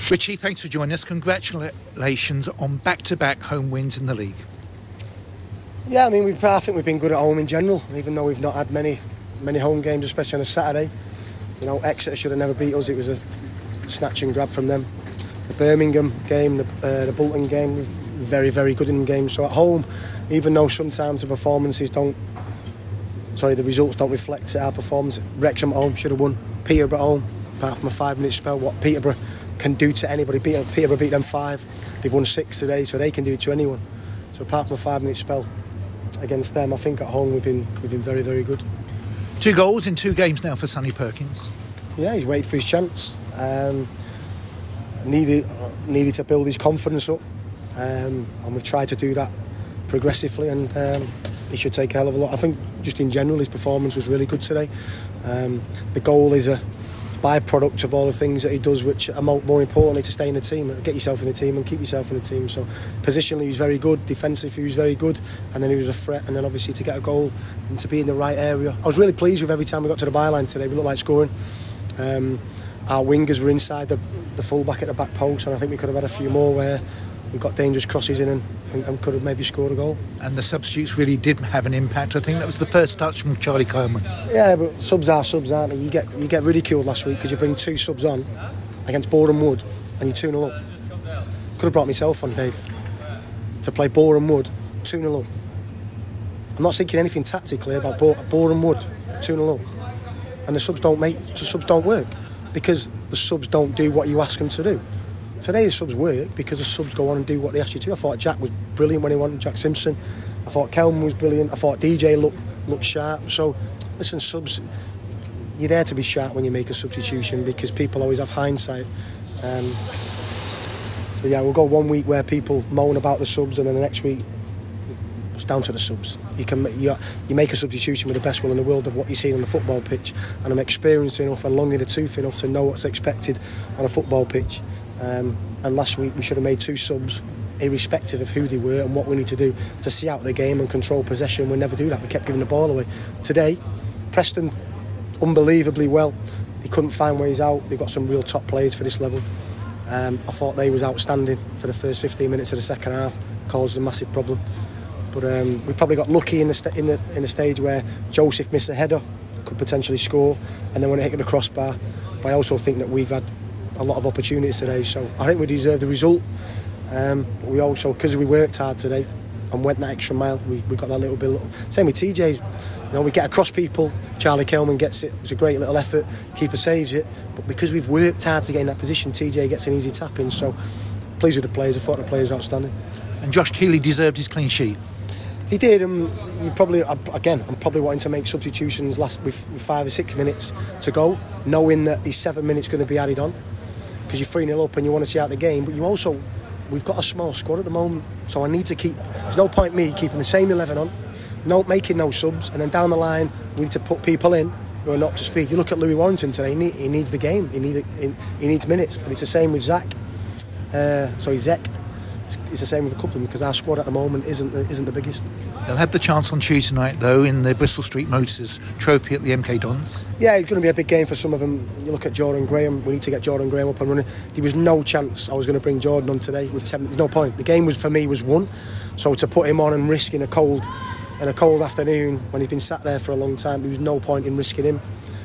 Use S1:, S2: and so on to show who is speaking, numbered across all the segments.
S1: Richie, thanks for joining us. Congratulations on back-to-back home wins in the league.
S2: Yeah, I mean, I think we've been good at home in general, even though we've not had many home games, especially on a Saturday. You know, Exeter should have never beat us. It was a snatch and grab from them. The Birmingham game, the Bolton game, we're very, very good in games. So at home, even though sometimes the results don't reflect our performance. Wrexham at home should have won. Peterborough at home, apart from a 5-minute spell, what Peterborough can do to anybody. Peterborough beat them 5. They've won 6 today, so they can do it to anyone. So apart from a 5-minute spell against them, I think at home we've been very, very good.
S1: 2 goals in 2 games now for Sonny Perkins.
S2: Yeah, he's waited for his chance. Needed to build his confidence up, and we've tried to do that progressively, and he should take a hell of a lot. I think just in general his performance was really good today. The goal is a byproduct of all the things that he does, which are more importantly to stay in the team, get yourself in the team and keep yourself in the team. So positionally he was very good, defensively he was very good, and then he was a threat, and then obviously to get a goal and to be in the right area. I was really pleased with every time we got to the byline today. We looked like scoring. Our wingers were inside the full-back at the back post, and I think we could have had a few more where we got dangerous crosses in and could have maybe scored a goal.
S1: And the substitutes really did have an impact. I think that was the first touch from Charlie Coleman.
S2: Yeah, but subs are subs, aren't they? You get ridiculed last week because you bring 2 subs on against Boreham Wood and you're 2-0 up. Could have brought myself on, Dave, to play Boreham Wood 2-0 up. I'm not thinking anything tactically about Boreham Wood 2-0 up. And the subs don't work because the subs don't do what you ask them to do. Today the subs work because the subs go on and do what they ask you to. I thought Jack was brilliant when he wanted Jack Simpson. I thought Kelman was brilliant. I thought DJ looked sharp. So listen, subs, you're there to be sharp when you make a substitution because people always have hindsight. So yeah, we'll go 1 week where people moan about the subs, and then the next week it's down to the subs. You make a substitution with the best will in the world of what you're seeing on the football pitch, and I'm experienced enough and long in the tooth enough to know what's expected on a football pitch. And last week we should have made 2 subs irrespective of who they were and what we need to do to see out the game and control possession. We never do that. We kept giving the ball away. Today, Preston unbelievably well. He couldn't find ways out. They've got some real top players for this level. I thought they was outstanding for the first 15 minutes of the second half. Caused a massive problem. But we probably got lucky in the stage where Joseph missed a header, could potentially score, and then when it hit the crossbar. But I also think that we've had a lot of opportunities today, so I think we deserve the result. But we also, because we worked hard today and went that extra mile, we got that little bit. Same with TJ's. You know, we get across people. Charlie Kelman gets it. It's a great little effort. Keeper saves it. But because we've worked hard to get in that position, TJ gets an easy tap in. So pleased with the players. I thought the players were outstanding.
S1: And Josh Keeley deserved his clean sheet.
S2: He did. I'm probably wanting to make substitutions with 5 or 6 minutes to go, knowing that his 7 minutes going to be added on. Because you're 3-0 up and you want to see out the game, but we've got a small squad at the moment, so I need to there's no point me keeping the same 11 on, making no subs, and then down the line we need to put people in who are not up to speed. You look at Louis Warrington today, he needs the game, he needs minutes, but it's the same with Zach. It's the same with a couple of them because our squad at the moment isn't the biggest.
S1: They'll have the chance on Tuesday night though in the Bristol Street Motors Trophy at the MK Dons.
S2: Yeah, it's going to be a big game for some of them. You look at Jordan Graham. We need to get Jordan Graham up and running. There was no chance I was going to bring Jordan on today with 10. No point. The game was won. So to put him on and risk in a cold afternoon when he's been sat there for a long time, there was no point in risking him.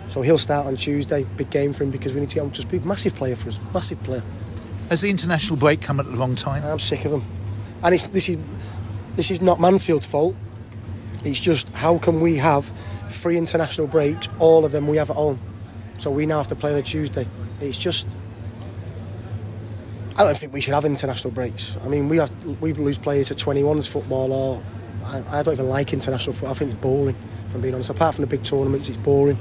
S2: So he'll start on Tuesday. Big game for him because we need to get him to speed. Massive player for us. Massive player.
S1: Has the international break come at the wrong time?
S2: I'm sick of them. And this is not Mansfield's fault. It's just how can we have 3 international breaks, all of them we have at home. So we now have to play on a Tuesday. It's just, I don't think we should have international breaks. I mean, we lose players at 21s football, or I don't even like international football. I think it's boring, if I'm being honest. Apart from the big tournaments, it's boring.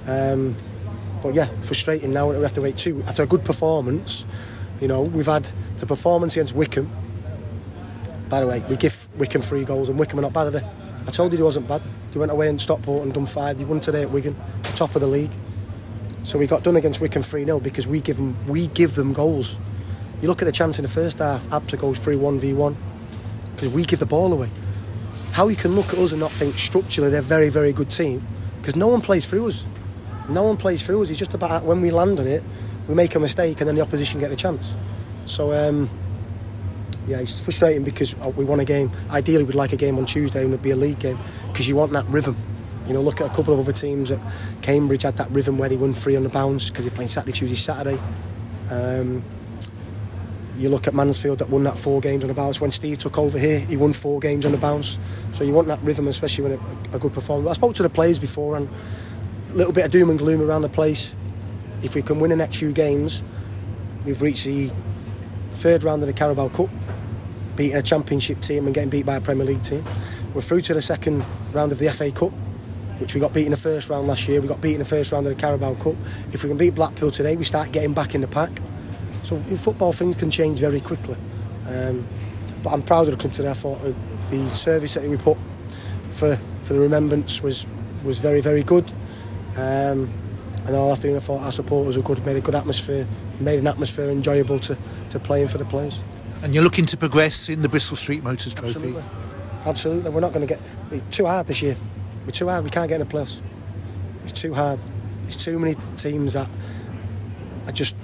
S2: But yeah, frustrating now that we have to wait 2 after a good performance. You know, we've had the performance against Wickham. By the way, we give Wickham 3 goals, and Wickham are not bad, are they? I told you they wasn't bad. They went away in Stockport and done 5. They won today at Wigan, top of the league. So we got done against Wickham 3-0 because we give them goals. You look at the chance in the first half, Absa goes 3-1v1 because we give the ball away. How you can look at us and not think structurally they're a very, very good team, because no one plays through us. It's just about when we land on it, we make a mistake and then the opposition get a chance. So yeah, it's frustrating because we want a game. Ideally, we'd like a game on Tuesday and it'd be a league game because you want that rhythm. You know, look at a couple of other teams at Cambridge had that rhythm where they won 3 on the bounce because they're playing Saturday, Tuesday, Saturday. You look at Mansfield that won that 4 games on the bounce. When Steve took over here, he won 4 games on the bounce. So you want that rhythm, especially when a good performance. I spoke to the players before and a little bit of doom and gloom around the place. If we can win the next few games, we've reached the 3rd round of the Carabao Cup, beating a Championship team and getting beat by a Premier League team. We're through to the 2nd round of the FA Cup, which we got beat in the 1st round last year. We got beat in the 1st round of the Carabao Cup. If we can beat Blackpool today, we start getting back in the pack. So in football, things can change very quickly. But I'm proud of the club today. I thought the service that we put for the remembrance was very, very good. And all afternoon I thought our supporters were good, made a good atmosphere, made an atmosphere enjoyable to play in for the players.
S1: And you're looking to progress in the Bristol Street Motors Trophy?
S2: Absolutely. We're not going to get... It's too hard this year. We're too hard. We can't get in the playoffs. It's too hard. There's too many teams that are just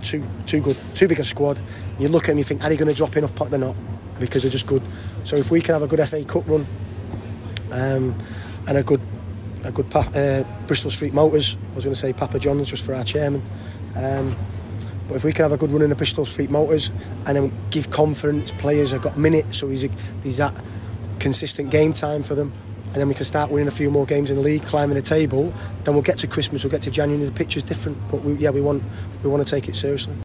S2: too good, too big a squad. You look at them, you think, are they going to drop enough? They're not, because they're just good. So if we can have a good FA Cup run and a good Bristol Street Motors, I was going to say Papa John's just for our chairman, but if we can have a good run in the Bristol Street Motors and then give confidence, players have got minutes, so there's that consistent game time for them, and then we can start winning a few more games in the league, climbing the table, then we'll get to Christmas, we'll get to January, the picture's different, but we want to take it seriously.